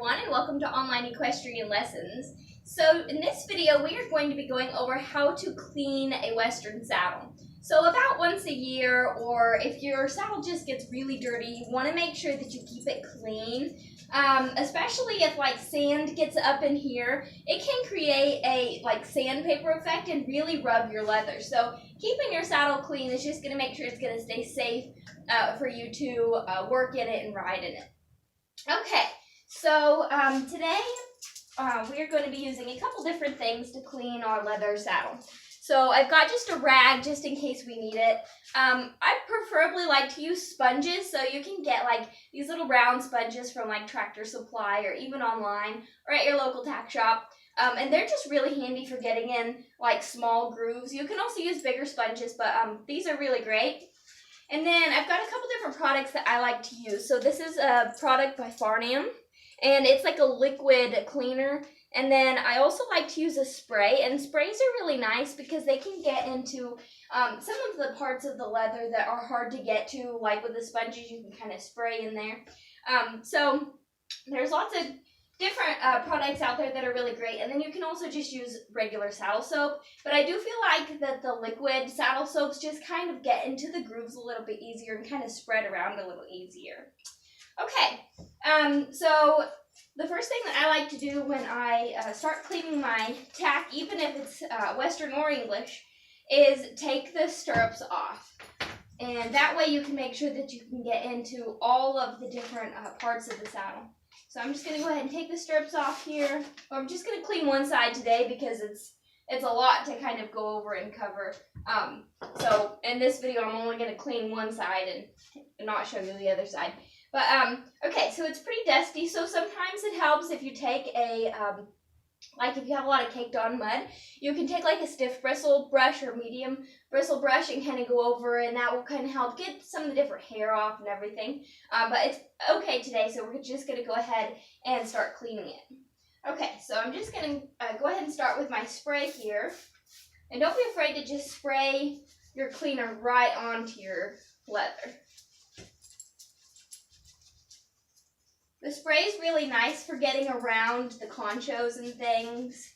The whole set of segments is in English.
everyone, and welcome to Online Equestrian Lessons. So in this video we are going to be going over how to clean a Western saddle. So about once a year, or if your saddle just gets really dirty, you want to make sure that you keep it clean. Especially if sand gets up in here, it can create a sandpaper effect and really rub your leather. So keeping your saddle clean is just going to make sure it's going to stay safe for you to work in it and ride in it. Okay, so today we are going to be using a couple different things to clean our leather saddle. So I've got just a rag just in case we need it. I preferably like to use sponges, so you can get these little round sponges from Tractor Supply or even online or at your local tack shop. And they're just really handy for getting in small grooves. You can also use bigger sponges, but these are really great. And then I've got a couple different products that I like to use. So this is a product by Farnam, and it's like a liquid cleaner. And then I also like to use a spray, and sprays are really nice because they can get into some of the parts of the leather that are hard to get to, like with the sponges you can kind of spray in there. So there's lots of different products out there that are really great, and then you can also just use regular saddle soap, but I do feel like that the liquid saddle soaps just kind of get into the grooves a little bit easier and kind of spread around a little easier. Okay, so the first thing that I like to do when I start cleaning my tack, even if it's Western or English, is take the stirrups off. And that way you can make sure that you can get into all of the different parts of the saddle. So I'm just going to go ahead and take the stirrups off here. I'm just going to clean one side today because it's a lot to kind of go over and cover. So in this video I'm only going to clean one side and not show you the other side. But okay, so it's pretty dusty, so sometimes it helps if you take a if you have a lot of caked on mud, you can take a stiff bristle brush or medium bristle brush and kind of go over, and that will kind of help get some of the different hair off and everything. But it's okay today, so we're just going to go ahead and start cleaning it. Okay, so I'm just going to go ahead and start with my spray here. And don't be afraid to just spray your cleaner right onto your leather. The spray is really nice for getting around the conchos and things.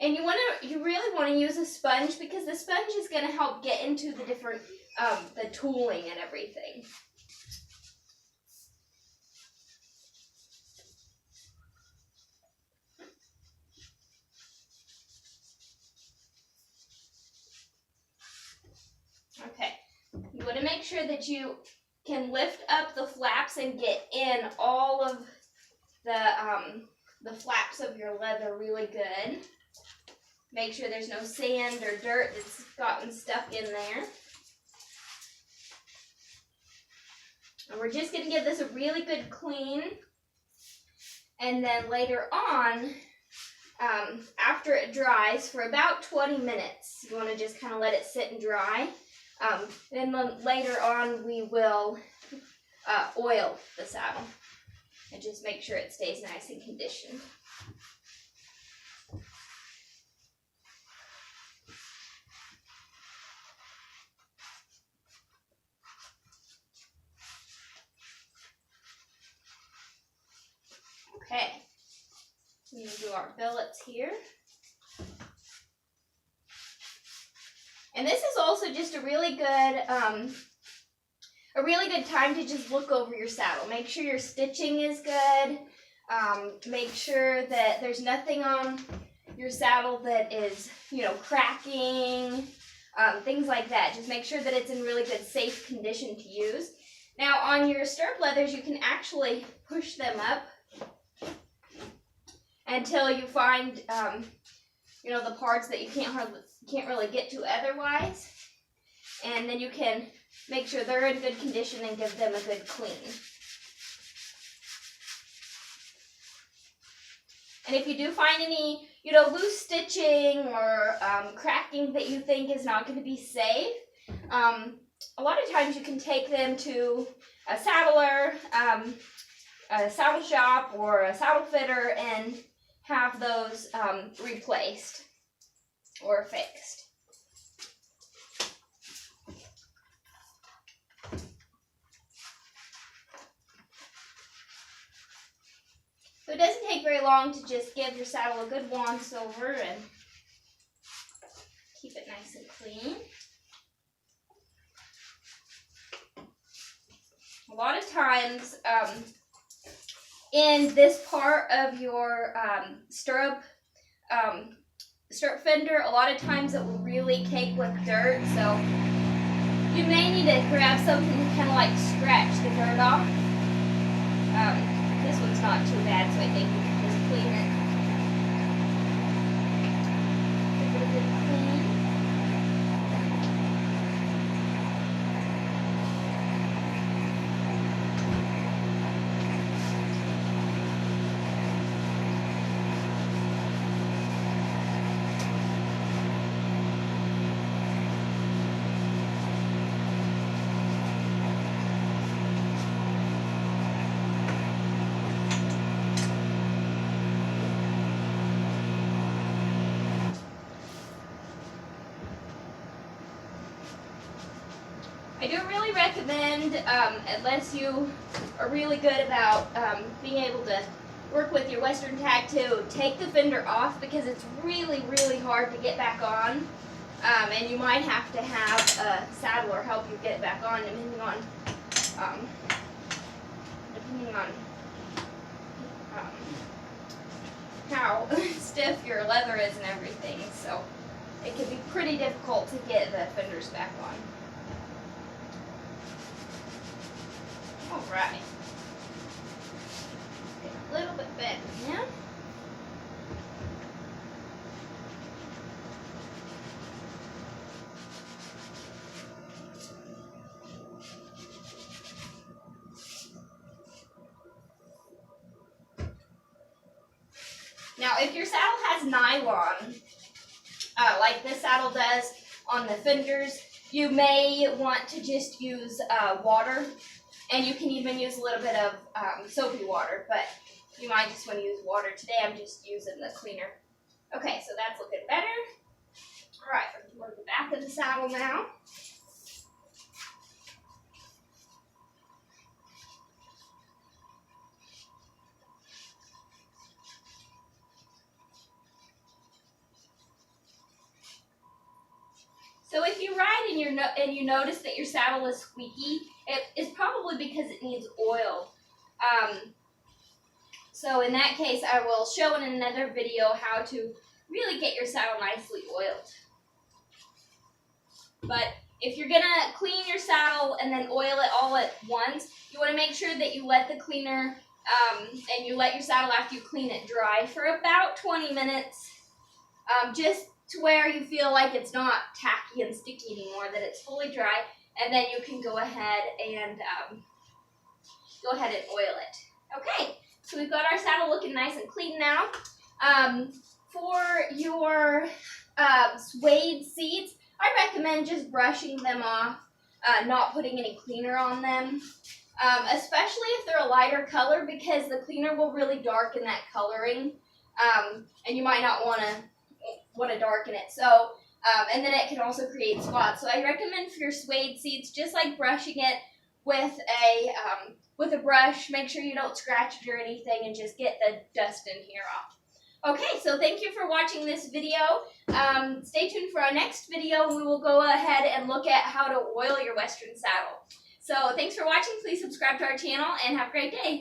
And you really want to use a sponge because the sponge is going to help get into the different the tooling and everything. Okay, you want to make sure that you can lift up the flaps and get in all of the flaps of your leather really good. Make sure there's no sand or dirt that's gotten stuck in there. And we're just going to give this a really good clean. And then later on, after it dries for about 20 minutes, you want to just kind of let it sit and dry. Then later on we will oil the saddle and just make sure it stays nice and conditioned. Okay, we're going to do our billets here. And this is also just a really good time to just look over your saddle. Make sure your stitching is good. Make sure that there's nothing on your saddle that is, cracking, things like that. Just make sure that it's in really good, safe condition to use. Now, on your stirrup leathers, you can actually push them up until you find, the parts that you can't really get to otherwise, and then you can make sure they're in good condition and give them a good clean. And if you do find any, loose stitching or cracking that you think is not going to be safe, a lot of times you can take them to a saddler, a saddle shop, or a saddle fitter and have those replaced or fixed. long to just give your saddle a good once over and keep it nice and clean. A lot of times in this part of your stirrup fender, a lot of times it will really cake with dirt, so you may need to grab something to kind of like scratch the dirt off. This one's not too bad, so I think we can just clean it. Give it a good clean. I do really recommend, unless you are really good about being able to work with your Western tack, to take the fender off, because it's really, really hard to get back on. And you might have to have a saddler help you get it back on, depending on how stiff your leather is and everything. So it can be pretty difficult to get the fenders back on. Alright. Get a little bit better now. Now, if your saddle has nylon, like this saddle does on the fenders, you may want to just use water. And you can even use a little bit of soapy water, but you might just want to use water. Today I'm just using the cleaner. Okay, so that's looking better. All right, let's go to the back of the saddle now. So if you ride and you notice that your saddle is squeaky, it is probably because it needs oil. So in that case, I will show in another video how to really get your saddle nicely oiled. But if you're gonna clean your saddle and then oil it all at once, you want to make sure that you let the cleaner and you let your saddle after you clean it dry for about 20 minutes, just to where you feel like it's not tacky and sticky anymore, that it's fully dry, and then you can go ahead and oil it. Okay, so we've got our saddle looking nice and clean now. For your suede seats, I recommend just brushing them off, not putting any cleaner on them, especially if they're a lighter color, because the cleaner will really darken that coloring, and you might not want to darken it. So, and then it can also create spots. So I recommend for your suede seats, just like brushing it with a brush. Make sure you don't scratch it or anything, and just get the dust in here off. Okay, so thank you for watching this video. Stay tuned for our next video. We will go ahead and look at how to oil your Western saddle. So thanks for watching. Please subscribe to our channel and have a great day.